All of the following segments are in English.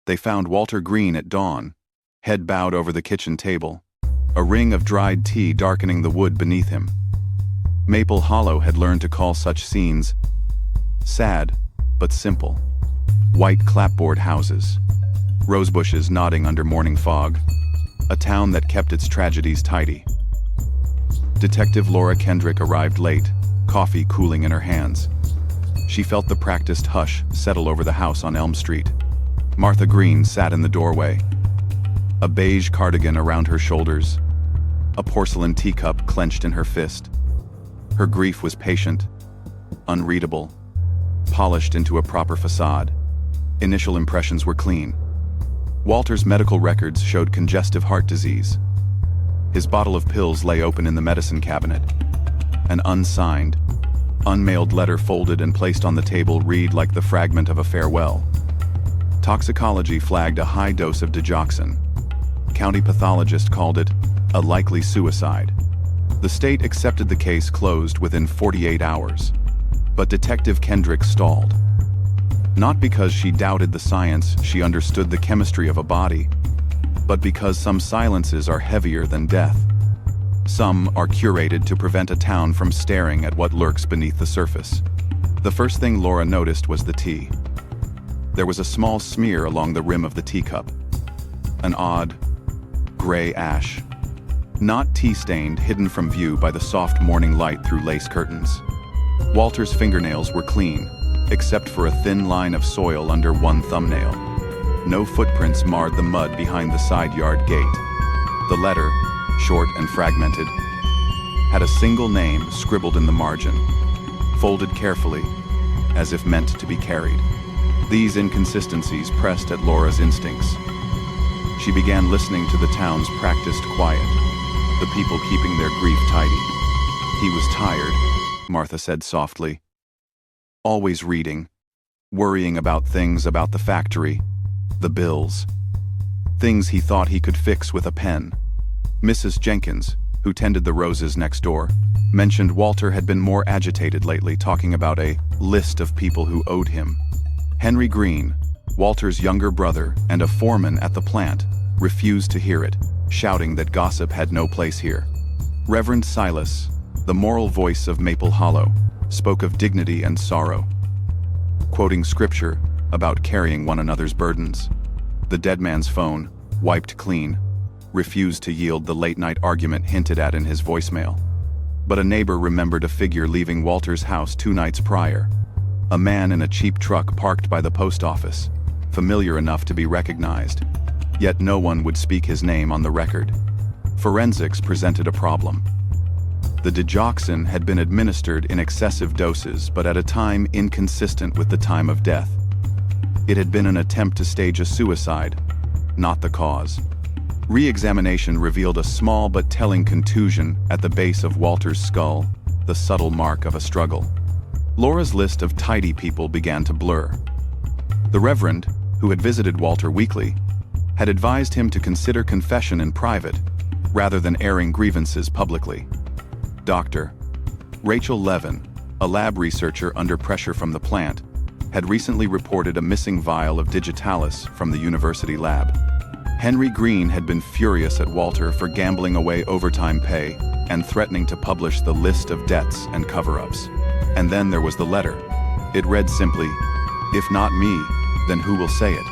They found Walter Green at dawn, head bowed over the kitchen table, a ring of dried tea darkening the wood beneath him. Maple Hollow had learned to call such scenes sad, but simple. White clapboard houses, rosebushes nodding under morning fog, a town that kept its tragedies tidy. Detective Laura Kendrick arrived late, coffee cooling in her hands. She felt the practiced hush settle over the house on Elm Street. Martha Green sat in the doorway, a beige cardigan around her shoulders, a porcelain teacup clenched in her fist. Her grief was patient, unreadable, polished into a proper facade. Initial impressions were clean. Walter's medical records showed congestive heart disease. His bottle of pills lay open in the medicine cabinet. An unsigned, unmailed letter folded and placed on the table read like the fragment of a farewell. Toxicology flagged a high dose of digoxin. County pathologist called it a likely suicide. The state accepted the case closed within 48 hours. But Detective Kendrick stalled. Not because she doubted the science, she understood the chemistry of a body, but because some silences are heavier than death. Some are curated to prevent a town from staring at what lurks beneath the surface. The first thing Laura noticed was the tea. There was a small smear along the rim of the teacup. An odd, gray ash. Not tea-stained, hidden from view by the soft morning light through lace curtains. Walter's fingernails were clean, except for a thin line of soil under one thumbnail. No footprints marred the mud behind the side yard gate. The letter, short and fragmented, had a single name scribbled in the margin, folded carefully, as if meant to be carried. These inconsistencies pressed at Laura's instincts. She began listening to the town's practiced quiet, the people keeping their grief tidy. He was tired, Martha said softly. Always reading, worrying about things about the factory, the bills. Things he thought he could fix with a pen. Mrs. Jenkins, who tended the roses next door, mentioned Walter had been more agitated lately, talking about a list of people who owed him. Henry Green, Walter's younger brother and a foreman at the plant, refused to hear it, shouting that gossip had no place here. Reverend Silas, the moral voice of Maple Hollow, spoke of dignity and sorrow, quoting scripture about carrying one another's burdens. The dead man's phone, wiped clean, refused to yield the late-night argument hinted at in his voicemail. But a neighbor remembered a figure leaving Walter's house 2 nights prior. A man in a cheap truck parked by the post office, familiar enough to be recognized. Yet no one would speak his name on the record. Forensics presented a problem. The digoxin had been administered in excessive doses, but at a time inconsistent with the time of death. It had been an attempt to stage a suicide, not the cause. Re-examination revealed a small but telling contusion at the base of Walter's skull, the subtle mark of a struggle. Laura's list of tidy people began to blur. The Reverend, who had visited Walter weekly, had advised him to consider confession in private, rather than airing grievances publicly. Dr. Rachel Levin, a lab researcher under pressure from the plant, had recently reported a missing vial of digitalis from the university lab. Henry Green had been furious at Walter for gambling away overtime pay and threatening to publish the list of debts and cover-ups. And then there was the letter. It read simply, "If not me, then who will say it?"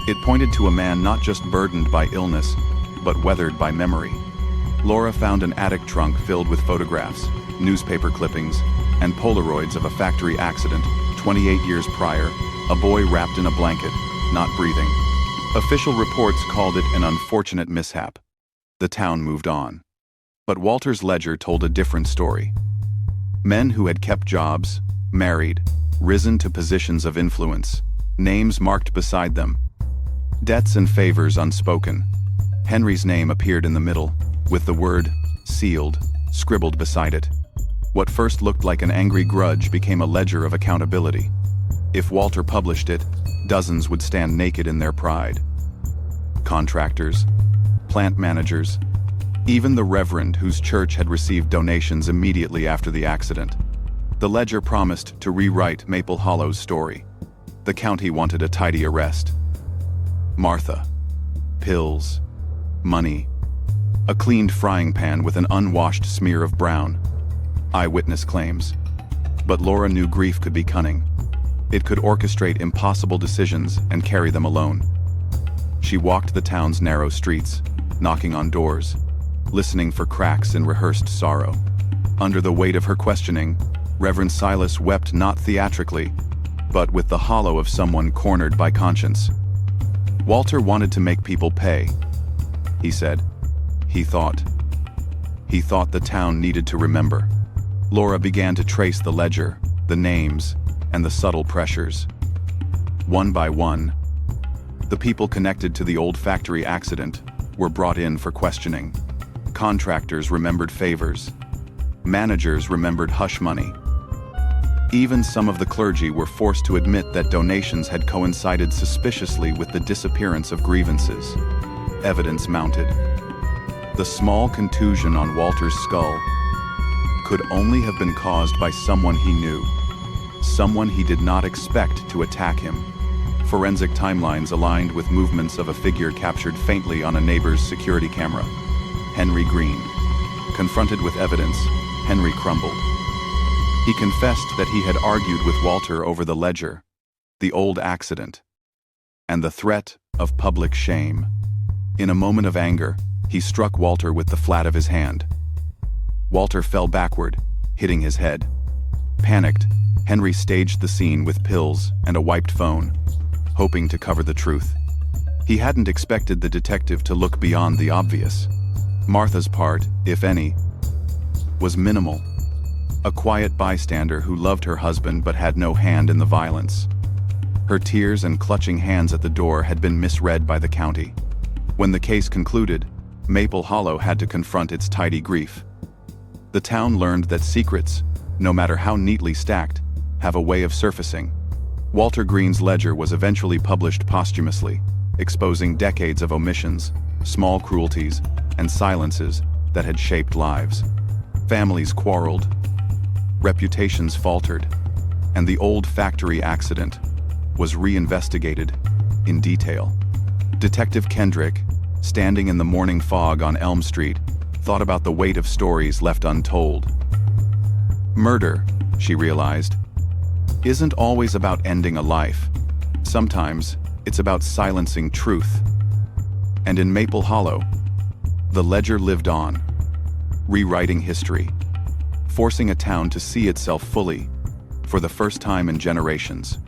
It pointed to a man not just burdened by illness, but weathered by memory. Laura found an attic trunk filled with photographs, newspaper clippings, and Polaroids of a factory accident 28 years prior, a boy wrapped in a blanket, not breathing. Official reports called it an unfortunate mishap. The town moved on. But Walter's ledger told a different story. Men who had kept jobs, married, risen to positions of influence, names marked beside them. Debts and favors unspoken. Henry's name appeared in the middle, with the word, sealed, scribbled beside it. What first looked like an angry grudge became a ledger of accountability. If Walter published it, dozens would stand naked in their pride. Contractors, plant managers, even the Reverend whose church had received donations immediately after the accident. The ledger promised to rewrite Maple Hollow's story. The county wanted a tidy arrest. Martha. Pills. Money. A cleaned frying pan with an unwashed smear of brown. Eyewitness claims. But Laura knew grief could be cunning. It could orchestrate impossible decisions and carry them alone. She walked the town's narrow streets, knocking on doors, listening for cracks in rehearsed sorrow. Under the weight of her questioning, Reverend Silas wept not theatrically, but with the hollow of someone cornered by conscience. Walter wanted to make people pay, he said. He thought the town needed to remember. Laura began to trace the ledger, the names, and the subtle pressures. One by one, the people connected to the old factory accident were brought in for questioning. Contractors remembered favors. Managers remembered hush money. Even some of the clergy were forced to admit that donations had coincided suspiciously with the disappearance of grievances. Evidence mounted. The small contusion on Walter's skull could only have been caused by someone he knew, someone he did not expect to attack him. Forensic timelines aligned with movements of a figure captured faintly on a neighbor's security camera. Henry Green. Confronted with evidence, Henry crumbled. He confessed that he had argued with Walter over the ledger, the old accident, and the threat of public shame. In a moment of anger, he struck Walter with the flat of his hand. Walter fell backward, hitting his head. Panicked, Henry staged the scene with pills and a wiped phone, hoping to cover the truth. He hadn't expected the detective to look beyond the obvious. Martha's part, if any, was minimal. A quiet bystander who loved her husband but had no hand in the violence. Her tears and clutching hands at the door had been misread by the county. When the case concluded, Maple Hollow had to confront its tidy grief. The town learned that secrets, no matter how neatly stacked, have a way of surfacing. Walter Green's ledger was eventually published posthumously, exposing decades of omissions, small cruelties, and silences that had shaped lives. Families quarreled, reputations faltered, and the old factory accident was reinvestigated in detail. Detective Kendrick, standing in the morning fog on Elm Street, thought about the weight of stories left untold. Murder, she realized, isn't always about ending a life. Sometimes it's about silencing truth. And in Maple Hollow, the ledger lived on, rewriting history, forcing a town to see itself fully for the first time in generations.